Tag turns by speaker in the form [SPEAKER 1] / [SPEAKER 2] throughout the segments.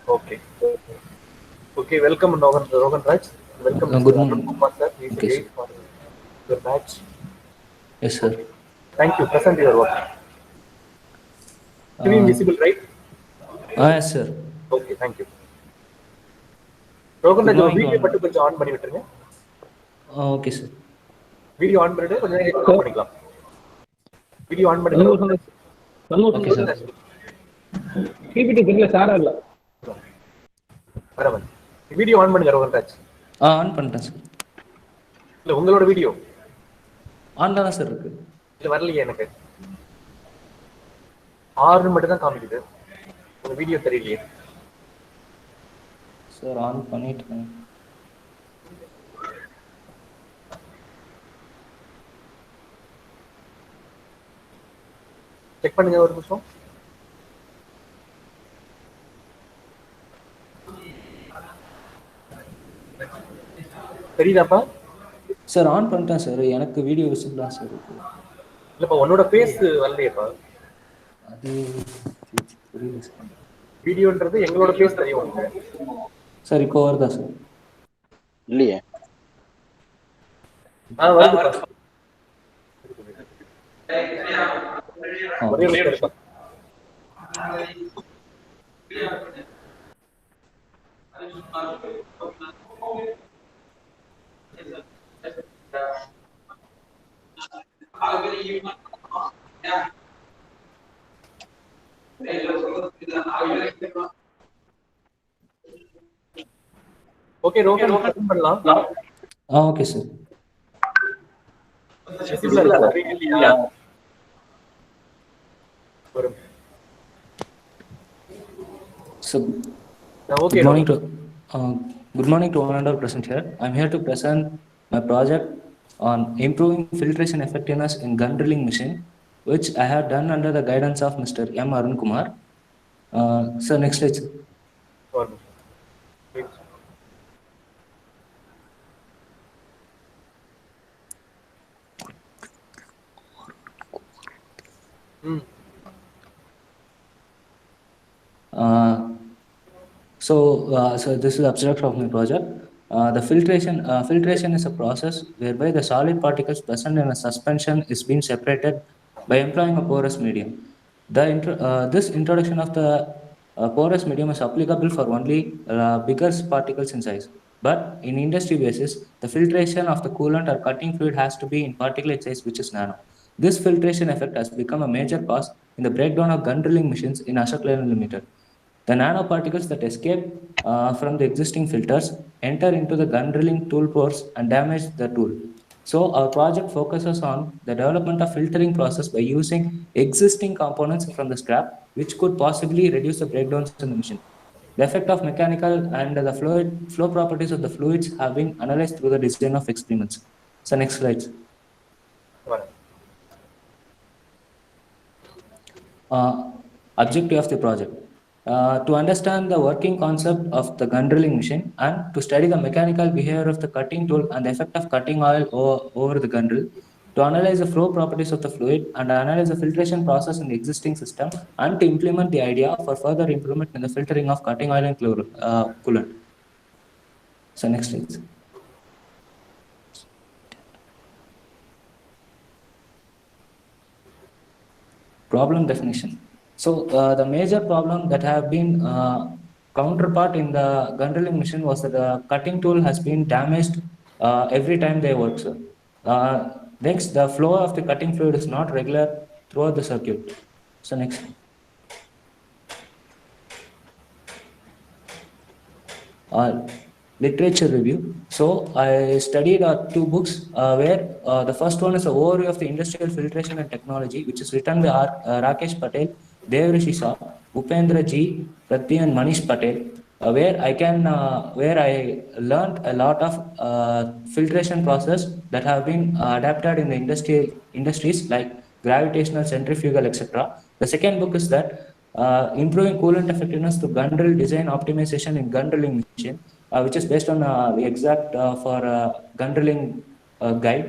[SPEAKER 1] Okay. Okay, welcome Rohan Raj. Welcome
[SPEAKER 2] Good
[SPEAKER 1] Mr. Arun
[SPEAKER 2] morning.
[SPEAKER 1] Kumar sir. He is a
[SPEAKER 2] Okay, sir.
[SPEAKER 1] guide for your batch.
[SPEAKER 2] Yes, sir.
[SPEAKER 1] Okay. Thank you. Present your work. Screen
[SPEAKER 2] Uh,
[SPEAKER 1] visible, right?
[SPEAKER 2] yes, sir.
[SPEAKER 1] Okay, thank you. Rohan
[SPEAKER 2] Good
[SPEAKER 1] Raj, ஒரு
[SPEAKER 2] morning to
[SPEAKER 1] video
[SPEAKER 2] all.
[SPEAKER 1] மட்டும் கொஞ்சம் on பண்ணி விட்டுருங்க.
[SPEAKER 2] Okay, sir.
[SPEAKER 1] Video on பண்ணிட்டு கொஞ்சம் நேரம் of பண்ணிக்கலாம். Video on பண்ணுங்க Rohan Raj.
[SPEAKER 2] Okay, sir.
[SPEAKER 3] PPT தெரியல சாரா இல்ல
[SPEAKER 1] வரவன். வீடியோ ஆன் பண்ணுங்க ரோஹன் ராஜ்.
[SPEAKER 2] ஆன் பண்ணிட்டேன் சார்.
[SPEAKER 1] இல்ல உங்களோட வீடியோ
[SPEAKER 2] ஆன்ல தான் சார் இருக்கு.
[SPEAKER 1] இல்ல வரலையே எனக்கு. ஆறு மட்டும் தான் காமிக்குது. உங்க வீடியோ தெரியலையே.
[SPEAKER 2] சார் ஆன் பண்ணிட்டேன்.
[SPEAKER 1] செக் பண்ணுங்க ஒரு நிமிஷம். தெரியுதாப்பா?
[SPEAKER 2] சார் ஆன் பண்ணிட்டேன் சார். எனக்கு வீடியோ விசிபிள் தான் சார் இருக்கு.
[SPEAKER 1] இல்லப்பா உன்னோட ஃபேஸ் வரலையேப்பா.
[SPEAKER 2] அது புரியல சார்.
[SPEAKER 1] வீடியோன்றது எங்களோட ஃபேஸ் தெரியும் உங்களுக்கு.
[SPEAKER 2] சார் இப்போ வருதா சார்?
[SPEAKER 4] இல்லையே.
[SPEAKER 1] வருதுப்பா. ஒரே
[SPEAKER 2] Okay.
[SPEAKER 1] நிமிஷம் இருப்பா. ஓகே ரோஹன் ஓபன் பண்ணலாம்.
[SPEAKER 2] Okay sir.
[SPEAKER 1] விசிபிளா இருக்கா ஸ்கிரீன் இல்லையா? ஒரு
[SPEAKER 2] So,
[SPEAKER 1] okay
[SPEAKER 2] good morning to all and all present here. I'm here to present my project on improving filtration effectiveness in gun drilling machine, which I have done under the guidance of Mr. M. Arun Kumar. So next slide.
[SPEAKER 1] ஒரு நிமிஷம்.
[SPEAKER 2] So this is abstract of my project. The filtration is a process whereby the solid particles present in a suspension is being separated by employing a porous medium. This introduction of the porous medium is applicable for only bigger particles in size. But in industry basis, the filtration of the coolant or cutting fluid has to be in particulate size, which is nano. This filtration effect has become a major cause in the breakdown of gun drilling machines in Ashok Leyland Limited. The nanoparticles that escape from the existing filters enter into the gun drilling tool pores and damage the tool. So our project focuses on the development of filtering process by using existing components from the scrap, which could possibly reduce the breakdowns in the machine. The effect of mechanical and the flow properties of the fluids have been analyzed through the design of experiments. So next slide. Objective of the project. To understand the working concept of the gun drilling machine and to study the mechanical behavior of the cutting tool and the effect of cutting oil over the gun drill, to analyze the flow properties of the fluid and analyze the filtration process in the existing system, and to implement the idea for further improvement in the filtering of cutting oil and coolant. So next slide. Problem definition. So the major problem that have been counterpart in the gun drilling machine was that the cutting tool has been damaged every time they work. So, next, the flow of the cutting fluid is not regular throughout the circuit. So next. Literature review. So I studied two books where the first one is an overview of the industrial filtration and technology, which is written by Rakesh Patel, Devrishi Shah, Upendra G, Pratya and Manish Patel, where I learned a lot of filtration process that have been adapted in the industries like gravitational, centrifugal, etc. The second book is that improving coolant effectiveness through gun drill design optimization in gun drilling machine, which is based on the exact for gun drilling guide,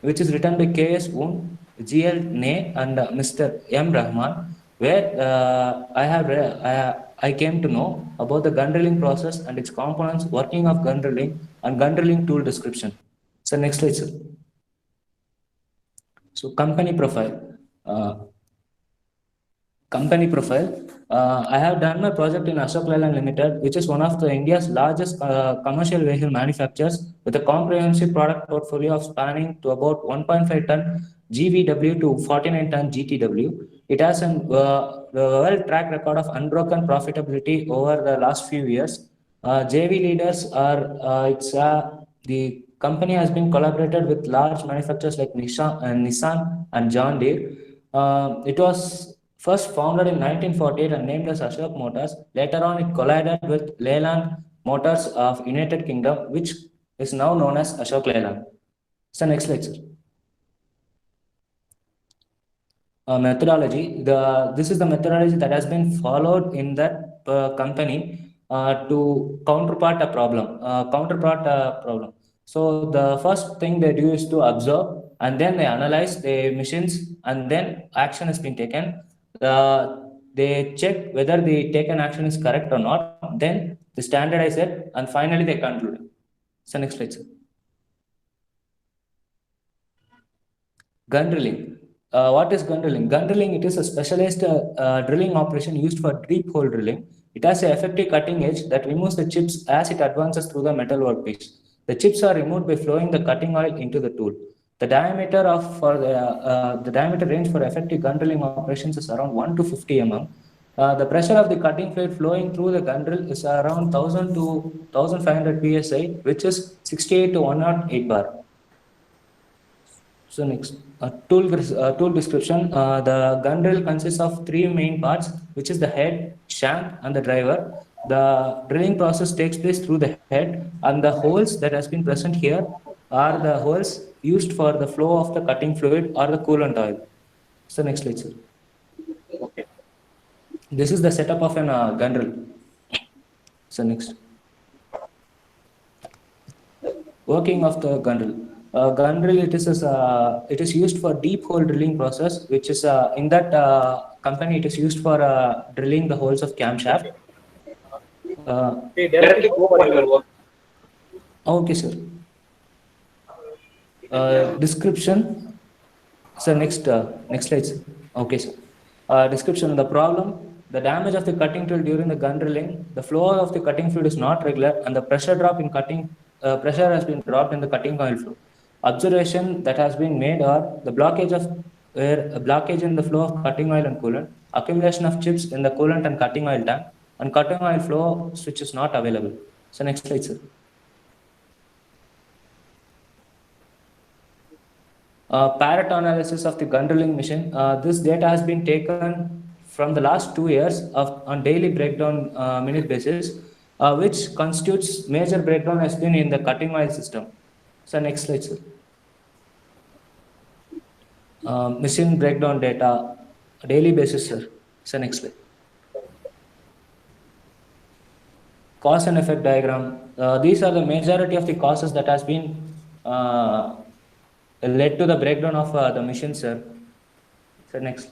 [SPEAKER 2] which is written by K.S. Woon, G.L. Ney, and Mr. M. Rahman. where I came to know about the gun drilling process and its components, working of gun drilling, and gun drilling tool description. So next slide, sir. So company profile. Company profile. I have done my project in Ashok Leyland Limited, which is one of the India's largest commercial vehicle manufacturers with a comprehensive product portfolio of spanning to about 1.5 ton GVW to 49 ton GTW. It has a well track record of unbroken profitability over the last few years. JV leaders are the company has been collaborated with large manufacturers like Nissan and John Deere. It was first founded in 1948 and named as Ashok Motors. Later on, it collided with Leyland Motors of United Kingdom, which is now known as Ashok Leyland. So next slide, sir. Methodology. This is the methodology that has been followed in that company to counterpart a problem. So the first thing they do is to observe, and then they analyze the machines, and then action has been taken. They check whether the taken action is correct or not. Then they standardize it, and finally they conclude. So next slide, sir. Gun drilling. What is gun drilling? Gun drilling, it is a specialized drilling operation used for deep hole drilling. It has an effective cutting edge that removes the chips as it advances through the metal workpiece. The chips are removed by flowing the cutting oil into the tool. The diameter the diameter range for effective gun drilling operations is around 1 to 50 mm. The pressure of the cutting fluid flowing through the gun drill is around 1000 to 1500 psi, which is 68 to 108 bar. So next, tool description. The gun drill consists of three main parts, which is the head, shank, and the driver. The drilling process takes place through the head, and the holes that has been present here are the holes used for the flow of the cutting fluid or the coolant oil. So next slide, sir.
[SPEAKER 1] Okay.
[SPEAKER 2] This is the setup of an gun drill. So next. Working of the gun drill. Gun drill, it is used for deep hole drilling process, which is in that company it is used for drilling the holes of camshaft.
[SPEAKER 1] Okay, directly go for your work.
[SPEAKER 2] Okay, sir. Description. So next slide, sir. Okay, sir. Description of the problem. The damage of the cutting tool during the gun drilling. The flow of the cutting fluid is not regular, and the pressure has been dropped in the cutting oil flow. Observation that has been made are the blockage in the flow of cutting oil and coolant, accumulation of chips in the coolant and cutting oil tank, and cutting oil flow switch is not available. So next slide, sir. Parrot analysis of the gun drilling machine. This data has been taken from the last 2 years on daily breakdown minute basis, which constitutes major breakdown has been in the cutting oil system. So next slide, sir. Machine breakdown data, daily basis, sir. So next slide. Cause and effect diagram. These are the majority of the causes that has been led to the breakdown of the machine, sir. So next.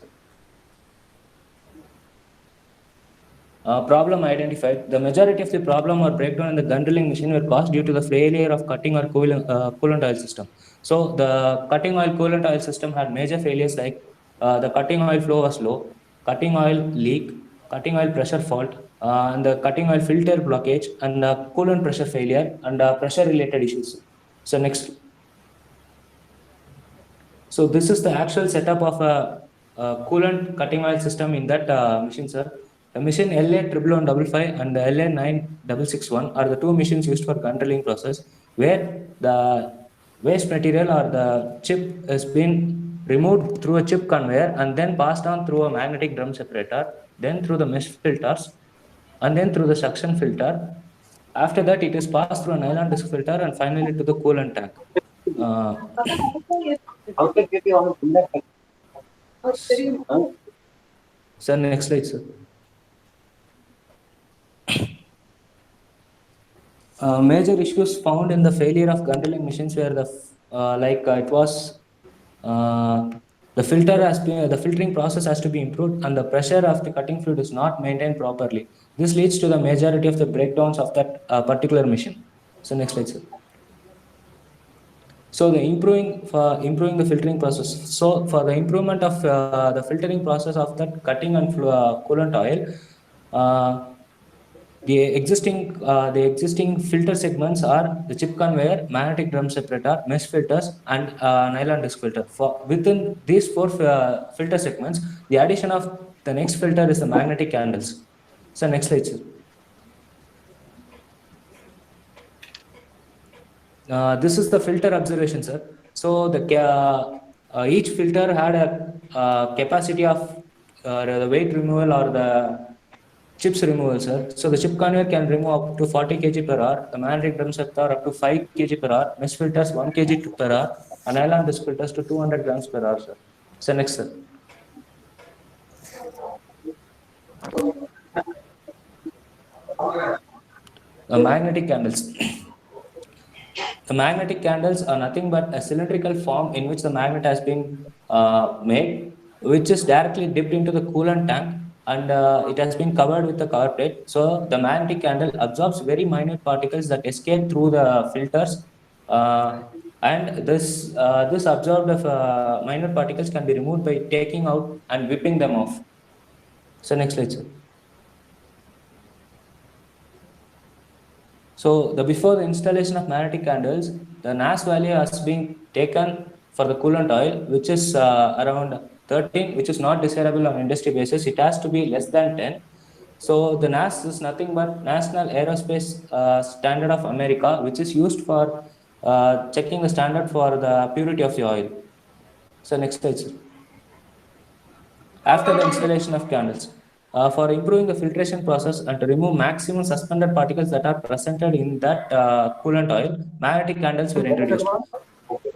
[SPEAKER 2] Problem identified. The majority of the problem or breakdown in the gun drilling machine were caused due to the failure of cutting or coolant oil system. So the cutting oil coolant oil system had major failures like the cutting oil flow was low, cutting oil leak, cutting oil pressure fault, and the cutting oil filter blockage, and coolant pressure failure, and pressure related issues. So next. So this is the actual setup of a coolant cutting oil system in that machine, sir. The machine LA11155 and the LA9661 are the two machines used for gun drilling process, where the waste material or the chip has been removed through a chip conveyor and then passed on through a magnetic drum separator, then through the mesh filters, and then through the suction filter. After that, it is passed through a nylon disc filter and finally to the coolant tank. Sir, next slide, sir. Major issues found in the failure of gun drilling machines were The filtering process has to be improved, and the pressure of the cutting fluid is not maintained properly. This leads to the majority of the breakdowns of that particular machine. So next slide, sir. So the improving the filtering process. So for the improvement of the filtering process of that cutting and coolant oil, the existing filter segments are the chip conveyor, magnetic drum separator, mesh filters, and nylon disc filter. Within these four filter segments, the addition of the next filter is the magnetic candles. So next slide, sir. This is the filter observation, sir. So each filter had a capacity of the weight removal or the chips removal, sir. So the chip conveyor can remove up to 40 kg per hour, the magnetic drum separator up to 5 kg per hour, mesh filters 1 kg per hour, and nylon disc filters to 200 grams per hour, sir. So next, sir. Magnetic candles. The magnetic candles are nothing but a cylindrical form in which the magnet has been made, which is directly dipped into the coolant tank, and it has been covered with the cover plate. So the magnetic candle absorbs very minute particles that escape through the filters, and this absorbed minute particles can be removed by taking out and whipping them off. So next slide, sir. So before the installation of magnetic candles, the NAS value has been taken for the coolant oil, which is around 13, which is not desirable on industry basis. It has to be less than 10. So the NAS is nothing but National Aerospace Standard of America, which is used for checking the standard for the purity of the oil. So next slide, sir. After the installation of candles, for improving the filtration process and to remove maximum suspended particles that are presented in that coolant oil, magnetic candles were introduced.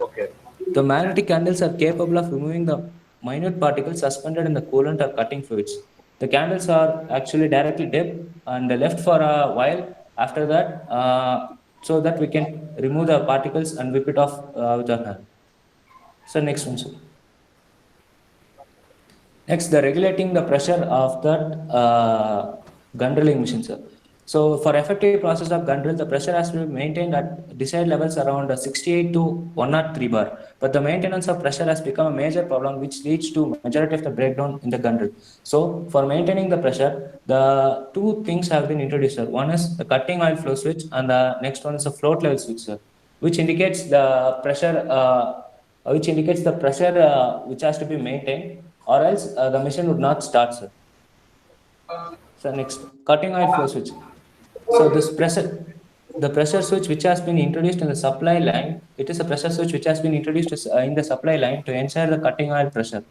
[SPEAKER 1] Okay.
[SPEAKER 2] The magnetic candles are capable of removing the minute particles suspended in the coolant or cutting fluids. The candles are actually directly dipped and left for a while after that, so that we can remove the particles and whip it off with our hand. So next one, sir. Next, the regulating the pressure of that gun drilling machine, sir. So for effective process of gun drill, the pressure has to be maintained at desired levels around 68 to 103 bar. But the maintenance of pressure has become a major problem, which leads to majority of the breakdown in the gun drill. So for maintaining the pressure, the two things have been introduced, sir. One is the cutting oil flow switch, and the next one is a float level switch, sir, which indicates the pressure which has to be maintained, or else the machine would not start, sir. So next, cutting oil flow switch. So the pressure switch which has been introduced in the supply line, it is a pressure switch which has been introduced in the supply line to ensure the cutting oil pressure.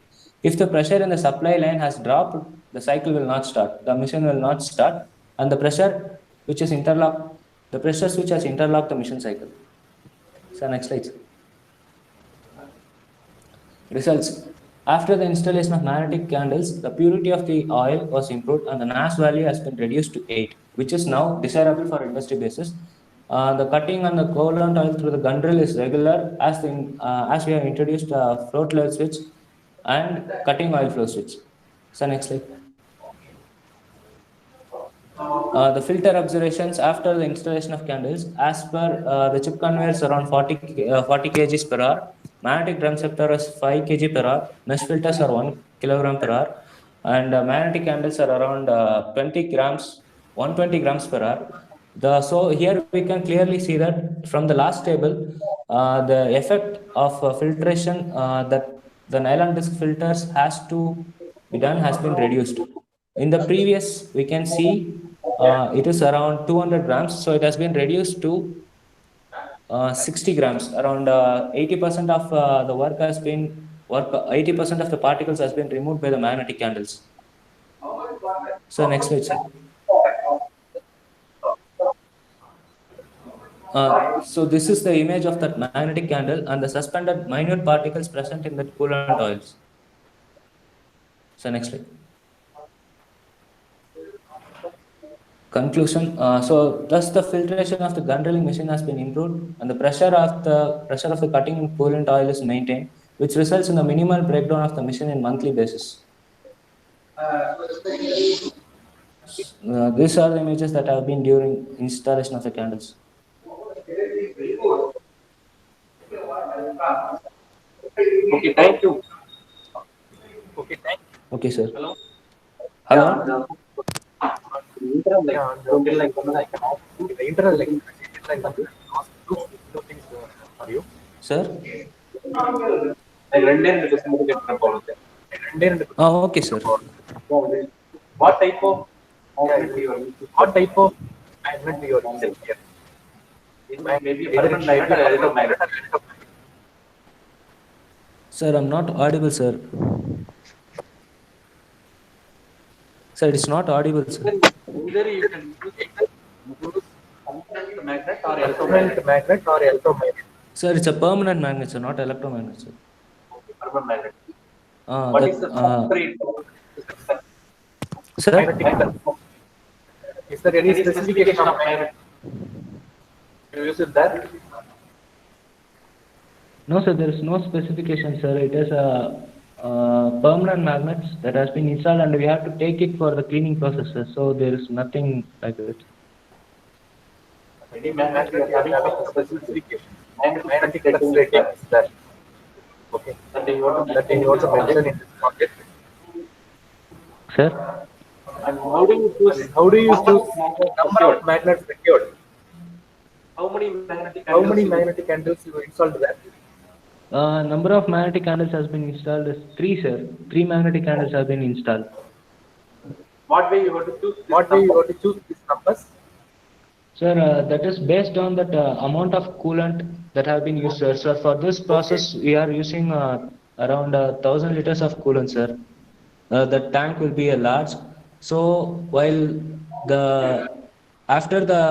[SPEAKER 2] If the pressure in the supply line has dropped, the cycle will not start, the machine will not start, and the pressure switch has interlocked the machine cycle. So next slide. Results. After the installation of magnetic candles, the purity of the oil was improved and the NAS value has been reduced to 8, which is now desirable for industry basis. The cutting and the coolant oil through the gun drill is regular as we have introduced float level switch and cutting oil flow switch. So next slide. The filter observations after the installation of candles, as per the chip conveyors around 40 kg per hour, magnetic drum separator is 5 kg per hour, mesh filters are 1 kg per hour, and magnetic candles are around 120 grams per hour. So here we can clearly see that from the last table, the effect of filtration that the nylon disc filters has to be done has been reduced. In the previous, we can see it is around 200 grams, so it has been reduced to 60 grams. Around 80% of the 80% of the particles has been removed by the magnetic candles. So next slide, sir. So this is the image of that magnetic candle and the suspended minute particles present in the coolant oils. So next slide. Conclusion. So thus the filtration of the gun drilling machine has been improved and the pressure of the cutting coolant oil is maintained. which results in the minimal breakdown of the machine in monthly basis. These are the images that have been during installation of the candles.
[SPEAKER 1] Okay, thank you. Okay, thank you.
[SPEAKER 2] Okay, sir. Hello?
[SPEAKER 1] The internal like ask two things for you.
[SPEAKER 2] Sir?
[SPEAKER 1] రెండే రెండు question చెప్తాను బాగుంది రెండే రెండు
[SPEAKER 2] Okay, sir.
[SPEAKER 1] what type of magnet you are using here? It may be permanent magnet or electromagnet.
[SPEAKER 2] Sir, I'm not audible, sir. Sir, it's not audible, sir.
[SPEAKER 1] Either you can use permanent magnet or electromagnet.
[SPEAKER 2] Sir, it's a permanent magnet, sir, not electromagnet, sir.
[SPEAKER 1] Permanent magnet.
[SPEAKER 2] What
[SPEAKER 1] is the rate?
[SPEAKER 2] Sir?
[SPEAKER 1] Is there any specification of magnet? You use it there?
[SPEAKER 2] No, sir, there is no specification, sir. It is a permanent magnet that has been installed and we have to take it for the cleaning process, sir. So there is nothing like that.
[SPEAKER 1] Any magnet having a specification. Magnetic flux rating is there. Okay. That you want to mention in this project.
[SPEAKER 2] Sir?
[SPEAKER 1] And how do you choose number of magnets secured? How many magnetic candles you installed there?
[SPEAKER 2] Number of magnetic candles has been installed is 3, sir. 3 magnetic candles have been installed.
[SPEAKER 1] What way you want to choose these numbers?
[SPEAKER 2] Sir, that is based on that amount of coolant that have been used, sir. So for this process, we are using around 1,000 liters of coolant, sir. The tank will be a large. So while after the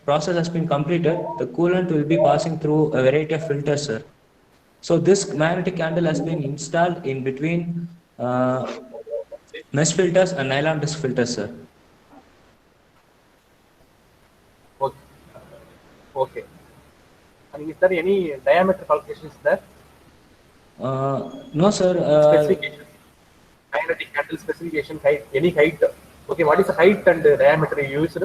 [SPEAKER 2] process has been completed, the coolant will be passing through a variety of filters, sir. So this magnetic candle has been installed in between mesh filters and nylon disc filters, sir.
[SPEAKER 1] Okay. And is there any diameter calculations there?
[SPEAKER 2] No, sir.
[SPEAKER 1] Specification. Magnetic candle specification, height, any height. Okay, what is the height and diameter you used?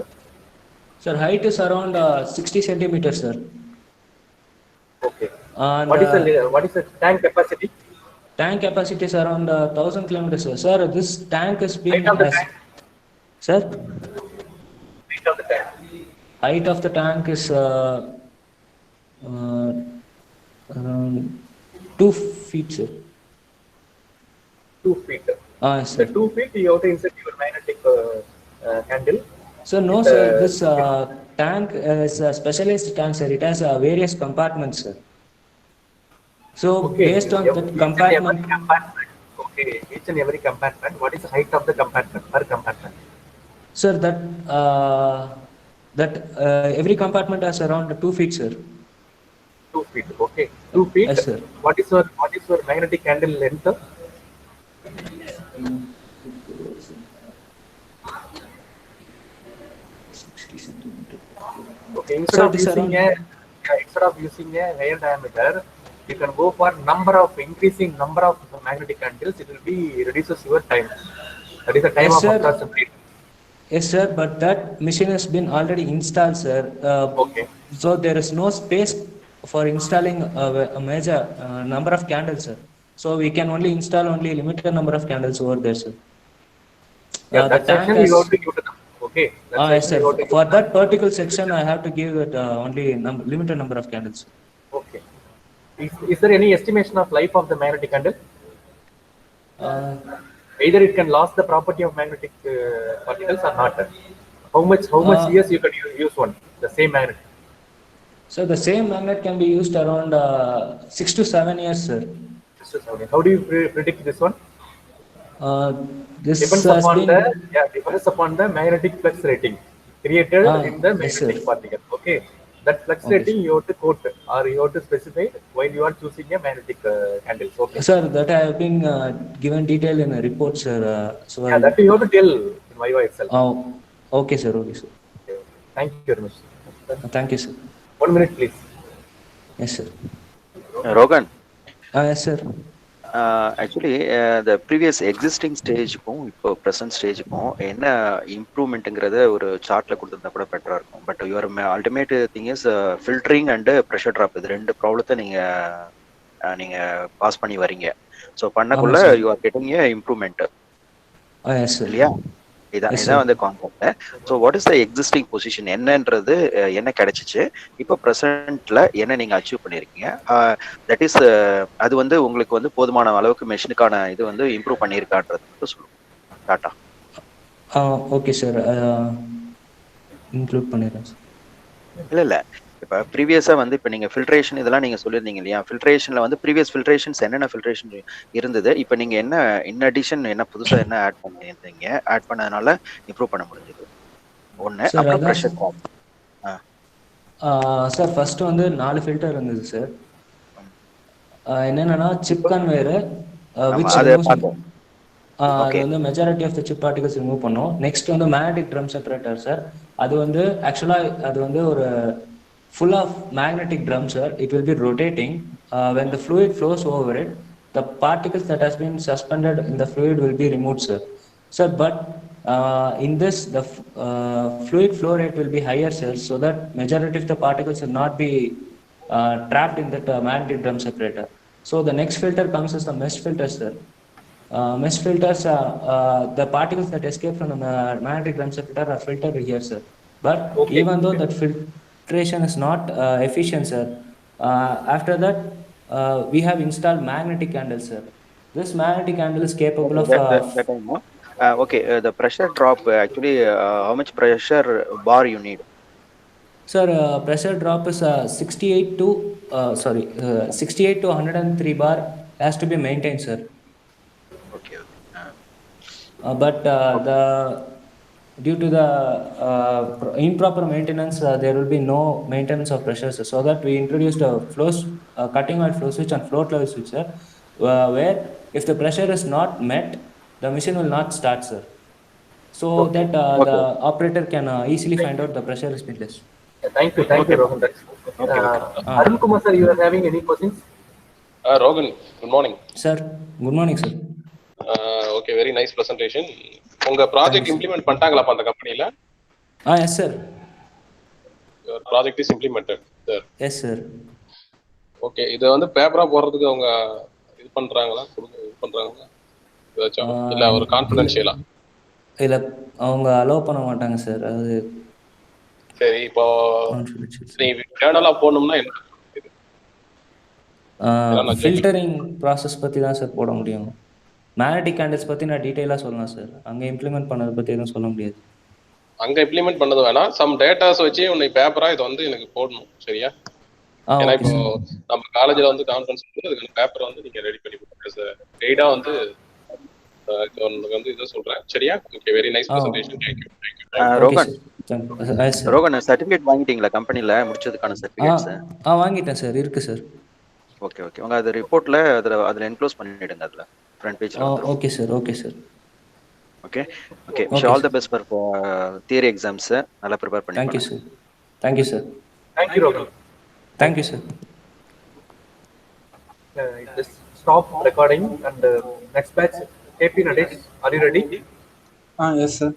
[SPEAKER 2] Sir, height is around 60 centimeters, sir.
[SPEAKER 1] Okay.
[SPEAKER 2] And
[SPEAKER 1] what is the tank capacity?
[SPEAKER 2] Tank capacity is around 1,000 kilometers, sir. Sir, this tank is being
[SPEAKER 1] Height of the tank?
[SPEAKER 2] Sir?
[SPEAKER 1] Height of the tank.
[SPEAKER 2] Height of the tank is around 2 feet, sir.
[SPEAKER 1] 2 feet.
[SPEAKER 2] Sir.
[SPEAKER 1] The 2 feet you have to insert your magnetic candle.
[SPEAKER 2] Sir, no, sir. This tank is a specialized tank, sir. It has various compartments, sir. So based on that compartment.
[SPEAKER 1] Okay, each and every compartment. What is the height of the compartment per compartment?
[SPEAKER 2] Sir, that every compartment has around 2 feet, sir.
[SPEAKER 1] 2 feet. Okay, 2 feet.
[SPEAKER 2] Yes, sir.
[SPEAKER 1] What is your magnetic candle length? Okay, instead of using a higher diameter, you can go for increasing number of magnetic candles. It will be reduces your time. That is the time of assembly.
[SPEAKER 2] Yes, sir. But that machine has been already installed, sir.
[SPEAKER 1] Okay.
[SPEAKER 2] So there is no space for installing a major number of candles, sir. So we can only install only a limited number of candles over there, sir.
[SPEAKER 1] That section you have to give to them. Okay.
[SPEAKER 2] Yes, sir. For that particular section, I have to give it only limited number of candles.
[SPEAKER 1] Okay. Is there any estimation of life of the magnetic candle? Either it can lose the property of magnetic particles or not. How much years you can use one, the same magnet?
[SPEAKER 2] So the same magnet can be used around 6 to 7 years, sir.
[SPEAKER 1] 6 to 7 years. How do you predict this one?
[SPEAKER 2] This
[SPEAKER 1] depends upon the magnetic flux rating created in the magnetic particle. Okay. That flux rating you have to quote or you have to specify while you are choosing a magnetic candle. Okay.
[SPEAKER 2] Sir, that I have been given detail in a report, sir.
[SPEAKER 1] That you have to tell in Viva itself.
[SPEAKER 2] Okay, sir. Okay, sir.
[SPEAKER 1] Okay. Thank you very much.
[SPEAKER 2] Thank you, sir.
[SPEAKER 1] 1 minute, please.
[SPEAKER 2] Yes, sir.
[SPEAKER 4] Rogan,
[SPEAKER 2] yes sir.
[SPEAKER 4] Actually the previous existing ஸ்டேஜுக்கும் இப்போ present ஸ்டேஜுக்கும் என்ன இம்ப்ரூவ்மெண்ட்டுங்கிறத ஒரு சார்ட்ல கொடுத்துருந்தா கூட பெட்டரா இருக்கும். But your ultimate thing is filtering and pressure drop. இது 2 ப்ராப்ளத்தை நீங்க பாஸ் பண்ணி வரீங்க. ஸோ பண்ணக்குள்ள
[SPEAKER 2] ஆமாம் sir.
[SPEAKER 4] You are getting A improvement
[SPEAKER 2] yes sir.
[SPEAKER 4] இல்லையா?
[SPEAKER 2] எஸ்
[SPEAKER 4] இதான்
[SPEAKER 2] சார்.
[SPEAKER 4] வந்து concept. So what is the existing position என்னன்றது என்ன கிடைச்சிச்சு, இப்போ ப்ரெசென்ட்ல என்ன நீங்க அச்சீவ் பண்ணிருக்கீங்க, தட் இஸ் அது வந்து உங்களுக்கு வந்து போதுமான அளவுக்கு மெஷினுக்கான இது வந்து இம்ப்ரூவ் பண்ணியிருக்கான்றது மட்டும் சொல்லுங்க. டாட்டா.
[SPEAKER 2] ஓகே சார், இன்க்ளூட் பண்ணிடுறேன் சார்.
[SPEAKER 4] இல்ல இப்போ ப்ரீவியஸா வந்து இப்போ நீங்க ஃபில்ட்ரேஷன் இதெல்லாம் நீங்க சொல்லியிருந்தீங்க இல்லையா? ஃபில்ட்ரேஷன்ல வந்து ப்ரீவியஸ் ஃபில்ட்ரேஷன்ஸ் என்னென்ன ஃபில்ட்ரேஷன் இருந்தது, இப்போ நீங்க என்ன இன் அடிஷன் என்ன புதுசா என்ன ஆட் பண்ணியிருந்தீங்க, ஆட் பண்ணதுனால இம்ப்ரூவ் பண்ண முடிஞ்சது ஒன்று.
[SPEAKER 2] சார்
[SPEAKER 4] அப்புறம்
[SPEAKER 2] அதான்
[SPEAKER 4] ப்ரெஷர் ட்ராப்.
[SPEAKER 2] சார் ஃபர்ஸ்ட் வந்து 4 ஃபில்டர் இருந்தது சார். என்னென்னா சிப்
[SPEAKER 4] இப்போ
[SPEAKER 2] கன்வேயர் விச்
[SPEAKER 4] அதை
[SPEAKER 2] ரிமூவ்ஸ்,
[SPEAKER 4] பார்த்தோம்.
[SPEAKER 2] அது
[SPEAKER 4] ஓகே
[SPEAKER 2] வந்து majority of the chip particles remove பண்ணோம். நெக்ஸ்ட் வந்து மேக்னெட்டிக் ட்ரம் செப்பரேட்டர் சார். அது வந்து ஆக்சுவலாக அது வந்து ஒரு full of magnetic drum sir. It will be rotating. When the fluid flows over it, the particles that has been suspended in the fluid will be removed sir. But in this the fluid flow rate will be higher sir, so that majority of the particles will not be trapped in that magnetic drum separator. So the next filter comes as the mesh filter sir. Mesh filters, the particles that escape from the magnetic drum separator are filtered here sir. But
[SPEAKER 1] Okay.
[SPEAKER 2] even though that filtration is not efficient sir, after that we have installed magnetic candle sir. This magnetic candle is capable of
[SPEAKER 4] okay, the pressure drop actually, how much pressure bar you need?
[SPEAKER 2] sir, pressure drop is 68 to 103 bar has to be maintained sir.
[SPEAKER 4] Okay.
[SPEAKER 2] But the due to the improper maintenance, there will be no maintenance of pressure sir. So that we introduced a cutting oil flow switch and float level switch sir, where if the pressure is not met, the machine will not start sir. So
[SPEAKER 1] Okay.
[SPEAKER 2] that the operator can easily find out the pressure is less.
[SPEAKER 1] Thank you,
[SPEAKER 4] Okay.
[SPEAKER 1] Rohan. That's
[SPEAKER 4] Okay.
[SPEAKER 1] Arun Kumar sir, you are having any questions?
[SPEAKER 5] Rogan, good morning.
[SPEAKER 2] Sir, good morning sir.
[SPEAKER 5] Okay, very nice presentation. உங்க project implement பண்ணிட்டாங்களாப்பா அந்த கம்பெனில?
[SPEAKER 2] Yes sir.
[SPEAKER 5] Your project is implemented sir.
[SPEAKER 2] Yes sir.
[SPEAKER 5] Okay, இத வந்து பேப்பரா போடுறதுக்கு அவங்க இது பண்றாங்களா? இது பண்றாங்களா? ஏதாச்சும் இல்ல ஒரு கான்ஃபிடென்ஷியலா?
[SPEAKER 2] இல்ல அவங்க அலோவ் பண்ண மாட்டாங்க சார். அது
[SPEAKER 5] சரி, இப்போ நீ ஜர்னலா போடணும்னா என்ன?
[SPEAKER 2] ஃபில்டரிங் ப்ராசஸ் பற்றி தான் சார் போட முடியும். மேக்னெட்டிக் கேண்டில்ஸ் பற்றி நான் டீட்டெயிலாக சொல்லலாம் சார். அங்கே இம்ப்ளிமெண்ட் பண்ணதை பற்றி எதுவும் சொல்ல முடியாது.
[SPEAKER 5] அங்க இம்ப்ளிமெண்ட் பண்ணது வேணாம், சம் டேட்டாஸ் வச்சு உன்னை பேப்பரா இதை வந்து எனக்கு போடணும், சரியா? ஏன்னா இப்போ நம்ம காலேஜ்ல வந்து கான்ஃபரன்ஸ் அதுக்கான பேப்பரை வந்து நீங்க ரெடி பண்ணி கொடுங்க சார். கைடா வந்து வந்து இதை சொல்றேன், சரியா? Okay, very nice presentation. Thank you.
[SPEAKER 4] Rohan, certificate வாங்கிட்டீங்களா கம்பெனில முடிச்சதுக்கான சர்டிபிகேட்ஸ்?
[SPEAKER 2] வாங்கிட்டேன் சார், இருக்கு சார்.
[SPEAKER 4] ஓகே ஓகே, உங்க அது ரிப்போர்ட்ல அதுல என்க்ளோஸ் பண்ணிடுங்க, அதுல ஃப்ரண்ட் பேஜ்ல வந்துரும்.
[SPEAKER 2] Okay sir. Okay sir.
[SPEAKER 4] Okay okay, all the best for theory exams. நல்லா ப்ரிப்பேர் பண்ணி.
[SPEAKER 2] Thank you sir. Thank you sir.
[SPEAKER 1] Thank you Rohan.
[SPEAKER 2] Thank you sir.
[SPEAKER 1] Just stop recording and next batch KP Nadesh, are you ready?
[SPEAKER 6] Yes sir.